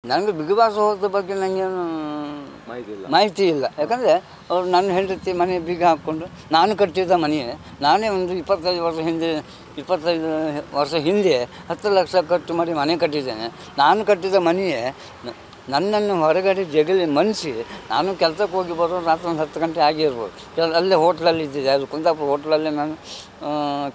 ನನಗೆ big boss ಹೋದ ಬಗ್ಗೆ ನನಗೇನು ಮಾಹಿತಿ ಇಲ್ಲ. ಯಾಕಂದರೆ ಅವರು ನನ್ನ ಹೆಂಡತಿ ಮನೆ ಬೀಗ ಹಾಕ್ಕೊಂಡು ನಾನು ಕಟ್ಟಿದ್ದ ಮನೆ, ನಾನೇ ಒಂದು 25 ವರ್ಷ ಹಿಂದೆ 10 ಲಕ್ಷ ಖರ್ಚು ಮಾಡಿ ಮನೆ ಕಟ್ಟಿದ್ದೇನೆ. ನಾನು ಕಟ್ಟಿದ ಮನೆಯೇ ನನ್ನನ್ನು ಹೊರಗಡೆ ಜಗಲಿ ಮನಸಿ ನಾನು ಕೆಲಸಕ್ಕೆ ಹೋಗಿ ಬರೋದು ರಾತ್ರಿ ಒಂದು 10 ಗಂಟೆ ಆಗಿರ್ಬೋದು. ಅಲ್ಲೇ ಹೋಟ್ಲಲ್ಲಿ ಇದ್ದಿದ್ದೆ, ಅದು ಕುಂದಾಪುರ ಹೋಟ್ಲಲ್ಲೇ ನಾನು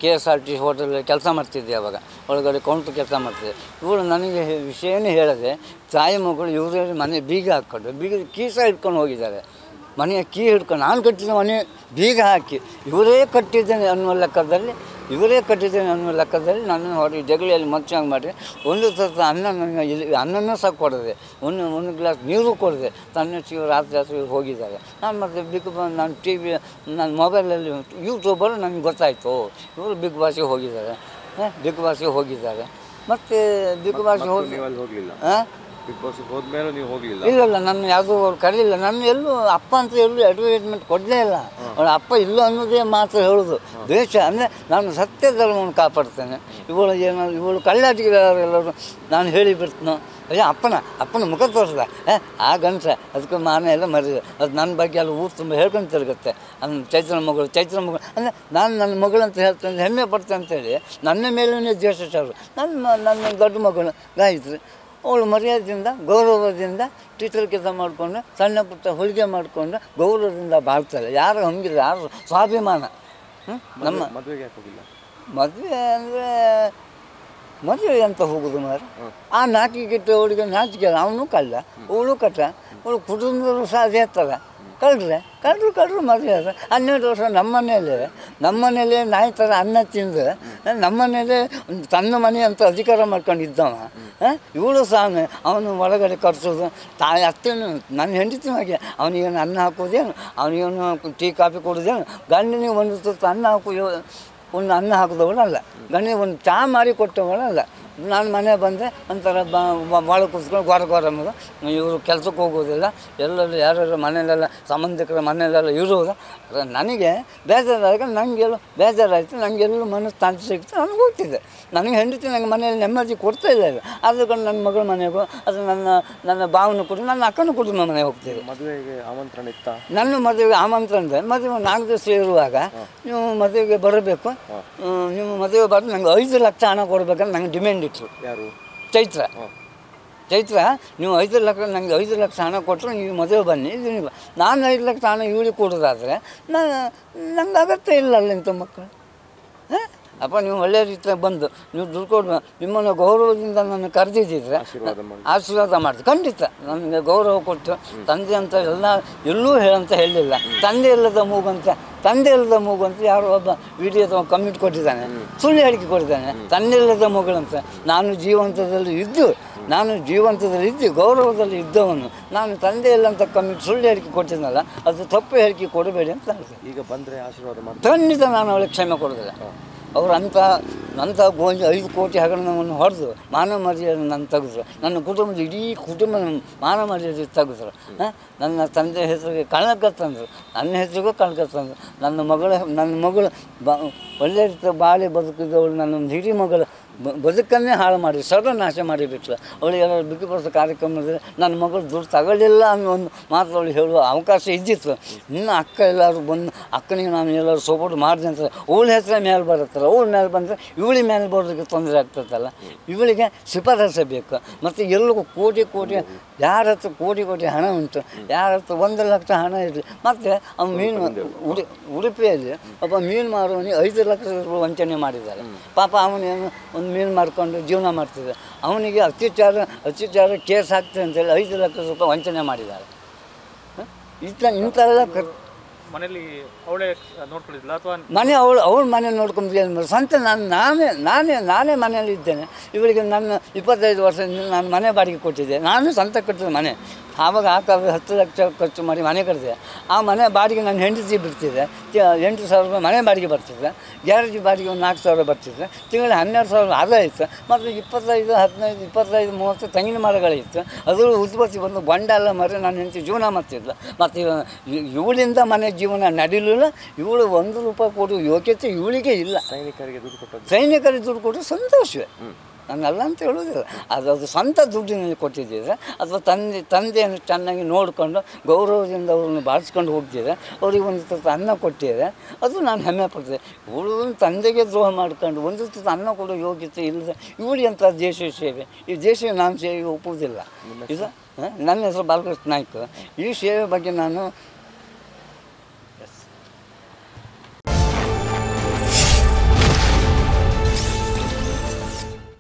KSRT ಹೋಟೆಲ್ ಕೆಲಸ ಮಾಡ್ತಿದ್ದೆ. ಆವಾಗ ಒಳಗಡೆ ಕೌಂಟ್ರ್ ಕೆಲಸ ಮಾಡ್ತಿದ್ದೆ. ಇವರು ನನಗೆ ವಿಷಯನೇ ಹೇಳದೆ ತಾಯಿ ಮಗಳು ಇವರೇ ಮನೆ ಬೀಗ ಹಾಕ್ಕೊಂಡು ಕೀಸ ಹಿಡ್ಕೊಂಡು ಹೋಗಿದ್ದಾರೆ. ಮನೆಯ ಕೀ ಹಿಡ್ಕೊಂಡು ನಾನು ಕಟ್ಟಿದ ಮನೆ ಬೀಗ ಹಾಕಿ ಇವರೇ ಕಟ್ಟಿದ್ದೇನೆ ಅನ್ನುವ ಲೆಕ್ಕದಲ್ಲಿ ನನ್ನ ಹೊರಗೆ ಜಗಳಿಯಲ್ಲಿ ಮಚ್ಚಂಗೆ ಮಾಡಿ ಒಂದು ಸತ ಅನ್ನನೂ ಸಹ ಕೊಡದೆ, ಒಂದು ಗ್ಲಾಸ್ ನೀರು ಕೊಡದೆ ತನ್ನ ರಾತ್ರಿ ಹೋಗಿದ್ದಾರೆ. ನಾನು ಮತ್ತು ನಾನು TV ನನ್ನ ಮೊಬೈಲಲ್ಲಿ ಯೂಟ್ಯೂಬಲ್ಲಿ ನನಗೆ ಗೊತ್ತಾಯಿತು ಇವರು ಬಿಗ್ ಬಾಸ್ಗೆ ಹೋಗಿದ್ದಾರೆ. ಮತ್ತು ಬಿಗ್ ಬಾಸ್ಗೆ ಹೋಗಲಿಲ್ಲ. ಇಲ್ಲ, ನನ್ನ ಯಾವುದೂ ಅವ್ರು ಕರೀಲಿಲ್ಲ. ನನ್ನ ಎಲ್ಲೂ ಅಪ್ಪ ಅಂತ ಅಡ್ವರ್ಟೈಸ್ಮೆಂಟ್ ಕೊಡಲೇ ಇಲ್ಲ. ಅವಳ ಅಪ್ಪ ಇಲ್ಲ ಅನ್ನೋದೇ ಮಾತ್ರ ಹೇಳೋದು. ದ್ವೇಷ ಅಂದರೆ ನಾನು ಸತ್ಯ ಧರ್ಮವನ್ನು ಕಾಪಾಡ್ತೇನೆ. ಇವಳು ಕಳ್ಳಾಟಿಗೆಲ್ಲರೂ ನಾನು ಹೇಳಿಬಿಡ್ತೀನೋ, ಅಯ್ಯೋ ಅಪ್ಪನ ಮುಖ ತೋರಿಸ್ದ ಆ ಗಂಟೆ ಅದಕ್ಕೆ ಮಾನ ಎಲ್ಲ ಮರಿದೆ. ಅದು ನನ್ನ ಬಗ್ಗೆ ಎಲ್ಲ ಊರು ತುಂಬ ಹೇಳ್ಕೊಂಡು ತಿರುಗುತ್ತೆ. ಚೈತ್ರ ಮಗಳು ಅಂದರೆ ನಾನು ನನ್ನ ಮಗಳು ಅಂತ ಹೇಳ್ತೇನೆ, ಹೆಮ್ಮೆ ಪಡ್ತೇನೆ ಅಂತೇಳಿ ನನ್ನ ಮೇಲೇ ದ್ವೇಷ ಚಾರು. ನನ್ನ ದೊಡ್ಡ ಮಗಳು ಗಾಯತ್ರಿ, ಅವಳು ಮರ್ಯಾದೆಯಿಂದ ಗೌರವದಿಂದ ಟೀಚರ್ ಕೆಲಸ ಮಾಡಿಕೊಂಡು ಸಣ್ಣ ಪುಟ್ಟ ಹೊಲಿಗೆ ಮಾಡಿಕೊಂಡು ಗೌರವದಿಂದ ಬಾಳ್ತಾರೆ. ಯಾರು ಹಂಗಿಲ್ಲ, ಯಾರು ಸ್ವಾಭಿಮಾನ. ನಮ್ಮ ಮದುವೆ ಅಂದರೆ ಮದುವೆ ಅಂತ ಹೋಗೋದು ಮಾರು. ಆ ನಾಚಿಕೆ ಅವಳಿಗೆ ನಾಚಿಕೆ, ಅವನು ಕಳ್ಳ, ಅವಳು ಕಟ್ಟ, ಅವಳು ಕುಟುಂಬದವರು ಸಹ ಅದೇ ಥರ ಕಳ್ಳರು ಮದುವೆ ಆದ 12 ವರ್ಷ ನಮ್ಮನೇಲೇ ನಾಯಿ ಥರ ಅನ್ನ ತಿಂದು ನಮ್ಮನೇಲೇ ತನ್ನ ಮನೆ ಅಂತ ಅಧಿಕಾರ ಮಾಡ್ಕೊಂಡಿದ್ದವ. ಇವಳು ಸಹ ಅವನು ಒಳಗಡೆ ಕರ್ಸೋದು, ತಾಯಿ ಅತ್ತೇನು ನನ್ನ ಹೆಂಡತಿ ಹಾಗೆ ಅವನಿಗೇನು ಅನ್ನ ಹಾಕೋದೇನು, ಅವನಿಗೇನು ಟೀ ಕಾಫಿ ಕೊಡೋದೇನು, ಗಂಡನಿಗೆ ಒಂದು ತುತ್ತು ಒಂದು ಅನ್ನ ಹಾಕಿದವಳಲ್ಲ, ಗಂಡನಿಗೆ ಒಂದು ಚಹಾ ಮಾರಿ ಕೊಟ್ಟವಳಲ್ಲ. ನಾನು ಮನೆ ಬಂದರೆ ಒಂಥರ ಭಾಳ ಕೂತ್ಕೊಂಡು ಗೊರ ಅನ್ನೋದು. ಇವರು ಕೆಲಸಕ್ಕೆ ಹೋಗೋದಿಲ್ಲ, ಎಲ್ಲರೂ ಯಾರ್ಯಾರು ಮನೆಯಲ್ಲೆಲ್ಲ ಸಂಬಂಧಿಕರ ಮನೆಯಲ್ಲೆಲ್ಲ ಇರೋದು. ನನಗೆ ಬೇಜಾರಾಗ ಬೇಜಾರಾಯಿತು, ನನಗೆಲ್ಲೂ ಮನಸ್ಸು ತಾಂತಿ ಸಿಗ್ತು, ನನಗೆ ಹೋಗ್ತಿದ್ದೆ. ನನಗೆ ಹೆಂಡತಿ ನನಗೆ ಮನೆಯಲ್ಲಿ ನೆಮ್ಮದಿ ಕೊಡ್ತಾ ಇಲ್ಲ. ಆದ ಕಾರಣ ನನ್ನ ಮಗಳ ಮನೆಗೂ ಅದು ನನ್ನ ಭಾವನ ಕೂಡ ನನ್ನ ಅಕ್ಕನ ಕುಟುಂಬ ಮನೆಗೆ ಹೋಗ್ತಿದ್ದೆ. ಮದುವೆಗೆ ಆಮಂತ್ರಣ ಇತ್ತ? ನನ್ನ ಮದುವೆಗೆ ಆಮಂತ್ರಣ ಇದೆ. ಮದುವೆ 4 ದಿವಸ ಇರುವಾಗ ನೀವು ಮದುವೆಗೆ ಬರಬೇಕು, ನೀವು ಮದುವೆ ಬರೋದು ನನಗೆ 5 ಲಕ್ಷ ಹಣ ಕೊಡಬೇಕಂತ ನಂಗೆ ಡಿಮ್ಯಾಂಡ್ ಇತ್ತು. ಯಾರು? ಚೈತ್ರ, ನೀವು 5 ಲಕ್ಷ ನನಗೆ 5 ಲಕ್ಷ ಹಣ ಕೊಟ್ಟರು ನೀವು ಮದುವೆ ಬನ್ನಿ. ನಾನು 5 ಲಕ್ಷ ಹಣ ಇವಳಿಗೆ ಕೊಡೋದಾದರೆ ನಂಗೆ ಅಗತ್ಯ ಇಲ್ಲ ಅಲ್ಲ ಇಂಥ ಮಕ್ಕಳು. ಅಪ್ಪ ನೀವು ಒಳ್ಳೆಯ ರೀತಿಯಾಗಿ ಬಂದು ನೀವು ದುಡ್ಡು ಕೊಡು, ನಿಮ್ಮನ್ನು ಗೌರವದಿಂದ ನನ್ನ ಕರೆದಿದ್ದರೆ ಆಶೀರ್ವಾದ ಮಾಡ್ತೀವಿ. ಖಂಡಿತ ನನಗೆ ಗೌರವ ಕೊಟ್ಟು ತಂದೆ ಅಂತ ಎಲ್ಲೂ ಹೇಳಂತ ಹೇಳಿಲ್ಲ. ತಂದೆ ಇಲ್ಲದ ಮೂಗು ಅಂತ ಯಾರೋ ಒಬ್ಬ ವಿಡಿಯೋ ಕಮೆಂಟ್ ಕೊಟ್ಟಿದ್ದಾನೆ, ಸುಳ್ಳು ಹೇಳಿಕೆ ಕೊಟ್ಟಿದ್ದಾನೆ. ತಂದೆ ಇಲ್ಲದ ಮಗಳಂತ. ನಾನು ಜೀವಂತದಲ್ಲಿ ಇದ್ದು ಗೌರವದಲ್ಲಿ ಇದ್ದವನು, ನಾನು ತಂದೆ ಇಲ್ಲ ಅಂತ ಕಮೆಂಟ್ ಸುಳ್ಳು ಹೇಳಿಕೆ ಕೊಟ್ಟಿದ್ದನಲ್ಲ, ಅದು ತಪ್ಪು ಹೇಳಿಕೆ ಕೊಡಬೇಡಿ ಅಂತ ಹೇಳ್ತೇನೆ. ಈಗ ಬಂದರೆ ಆಶೀರ್ವಾದ ಖಂಡಿತ ನಾನು ಅವಳಿಗೆ ಕ್ಷಮೆ ಕೊಡೋದಿಲ್ಲ. ಅವರು ಅಂಥ 5 ಕೋಟಿ ಹಗರಣವನ್ನು ಹೊಡೆದು ಮಾನವ ಮರ್ಯಾದೆ ನಾನು ತೆಗೆದ್ರು. ನನ್ನ ಕುಟುಂಬದ ಇಡೀ ಕುಟುಂಬ ಮಾನವ ಮರ್ಯಾದೆ ತೆಗೆದ್ರು. ನನ್ನ ತಂದೆ ಹೆಸರಿಗೆ ಕಳಂಕ ತಂದರು, ನನ್ನ ಹೆಸರಿಗೂ ಕಳಂಕ ತಂದರು. ನನ್ನ ಮಗಳು ಒಳ್ಳೆಯ ರೀತಿಯ ಬಾಳಿ ಬದುಕಿದವಳು ನನ್ನ ಹಿರಿ ಮಗಳು ಬದುಕನ್ನೇ ಹಾಳು ಮಾಡಿ ಸರ್ವನಾಶ ಮಾಡಿಬಿಟ್ಲು. ಅವಳಿಗೆಲ್ಲ ಬಿಗ್ ಬಾಸ್ ಕಾರ್ಯಕ್ರಮದಲ್ಲಿ ನನ್ನ ಮಗಳು ದುಡ್ಡು ತಗೊಳ್ಳಿಲ್ಲ ಅನ್ನೋ ಒಂದು ಮಾತು ಅವಳಿಗೆ ಹೇಳುವ ಅವಕಾಶ ಇದ್ದಿತ್ತು. ಇನ್ನು ಅಕ್ಕ ಎಲ್ಲರೂ ಬಂದು ಅಕ್ಕನಿಗೆ ನಾನು ಎಲ್ಲರೂ ಸಪೋರ್ಟ್ ಮಾಡಿದೆ ಅಂತ ಅವಳ ಹೆಸರೇ ಮೇಲೆ ಬರುತ್ತಲ್ಲ, ಅವಳ ಮೇಲೆ ಬಂದರೆ ಇವಳಿಗೆ ಮೇಲೆ ಬರೋದಕ್ಕೆ ತೊಂದರೆ ಆಗ್ತದಲ್ಲ. ಇವಳಿಗೆ ಶಿಫಾರಸೆ ಬೇಕು. ಮತ್ತು ಎಲ್ಲರಿಗೂ ಕೋಟಿ ಯಾರ ಹತ್ರ ಕೋಟಿ ಹಣ ಉಂಟು, ಯಾರ ಹತ್ರ 1 ಲಕ್ಷ ಹಣ ಇರಲಿ. ಮತ್ತು ಅವ್ನು ಮೀನು ಉಡುಪಿಯಲ್ಲಿ ಒಬ್ಬ ಮೀನು ಮಾರುವವನಿಗೆ 5 ಲಕ್ಷ ರೂಪಾಯಿ ವಂಚನೆ ಮಾಡಿದ್ದಾರೆ. ಪಾಪ ಅವನೇನು ಒಂದು ಮೀನು ಮಾರ್ಕೊಂಡು ಜೀವನ ಮಾಡ್ತಿದ್ದೆ, ಅವನಿಗೆ ಅತ್ಯಾಚಾರ ಕೇಸ್ ಹಾಕ್ತದೆ ಅಂತೇಳಿ 5 ಲಕ್ಷ ರೂಪಾಯಿ ವಂಚನೆ ಮಾಡಿದ್ದಾರೆ. ಇಂಥವೆಲ್ಲ ಮನೇಲಿ ಅವಳೇ ನೋಡ್ಕೊಂಡಿದ್ದಿಲ್ಲ ಅಥವಾ ಅವಳ ಮನೆ ನೋಡ್ಕೊಂಡು ಸ್ವಂತ ನಾನೇ ಮನೆಯಲ್ಲಿ ಇದ್ದೇನೆ. ಇವಳಿಗೆ ನನ್ನ 25 ವರ್ಷದಿಂದ ನಾನು ಮನೆ ಬಾಡಿಗೆ ಕೊಟ್ಟಿದ್ದೆ. ನಾನು ಸ್ವಂತ ಕಟ್ಟಿದ ಮನೆ. ಆವಾಗ 10 ಲಕ್ಷ ಖರ್ಚು ಮಾಡಿ ಮನೆ ಕಟ್ಟಿದೆ. ಆ ಮನೆ ಬಾಡಿಗೆ ನನ್ನ ಹೆಂಡತಿ ಬಿಡ್ತಿದ್ದೆ. 8,000 ರೂಪಾಯಿ ಮನೆ ಬಾಡಿಗೆ ಬರ್ತಿದ್ದೆ. ಗ್ಯಾರೇಜ್ ಬಾಡಿಗೆ ಒಂದು 4,000 ಬರ್ತಿದ್ದೆ. ತಿಂಗಳಿಗೆ 12,000 ಆದಾಯ ಇತ್ತು. ಮತ್ತು 25, 15, 25, 30 ತೆಂಗಿನ ಮರಗಳಿತ್ತು. ಅದು ಉತ್ಪತ್ತಿ ಬಂದು ಬಂಡೆಲ್ಲ ಮರ ನನ್ನ ಹೆಂಡತಿ ಜೀವನ ಮಾಡ್ತಿದ್ಲು. ಮತ್ತು ಇವಳಿಂದ ಮನೆ ಜೀವನ ನಡೀಲಿಲ್ಲ. ಇವಳು 1 ರೂಪಾಯಿ ಕೊಡುವ ಯೋಗ್ಯತೆ ಇವಳಿಗೆ ಇಲ್ಲ. ಸೈನಿಕರಿಗೆ ದುಡ್ಡು ದುಡ್ಡು ಕೊಟ್ಟರೆ ಸಂತೋಷವೇ. ನಾನಲ್ಲ ಅಂತ ಹೇಳೋದಿಲ್ಲ. ಅದು ಸ್ವಂತ ದುಡ್ಡಿನಲ್ಲಿ ಕೊಟ್ಟಿದ್ದಿದ್ರೆ ಅಥವಾ ತಂದೆಯನ್ನು ಚೆನ್ನಾಗಿ ನೋಡಿಕೊಂಡು ಗೌರವದಿಂದ ಅವ್ರನ್ನ ಬಾಳಿಸ್ಕೊಂಡು ಹೋಗ್ತಿದ್ರೆ ಅವ್ರಿಗೆ ಒಂದು ತುತ್ತು ಅನ್ನ ಕೊಟ್ಟಿದ್ರೆ ಅದು ನಾನು ಹೆಮ್ಮೆ ಪಡ್ತೇನೆ. ಇವಳು ತಂದೆಗೆ ದ್ರೋಹ ಮಾಡ್ಕೊಂಡು ಒಂದು ತುತ್ತು ಅನ್ನ ಕೊಡೋ ಯೋಗ್ಯತೆ ಇಲ್ಲದೆ ಇವಳಿಗೆ ಅಂತ ದೇಶ ಸೇವೆ, ಈ ದೇಶ ನಾನು ಸೇವೆಗೆ ಒಪ್ಪುವುದಿಲ್ಲ. ಇದು ನನ್ನ ಹೆಸರು ಬಾಲಕೃಷ್ಣ ನಾಯ್ಕ. ಈ ಸೇವೆ ಬಗ್ಗೆ ನಾನು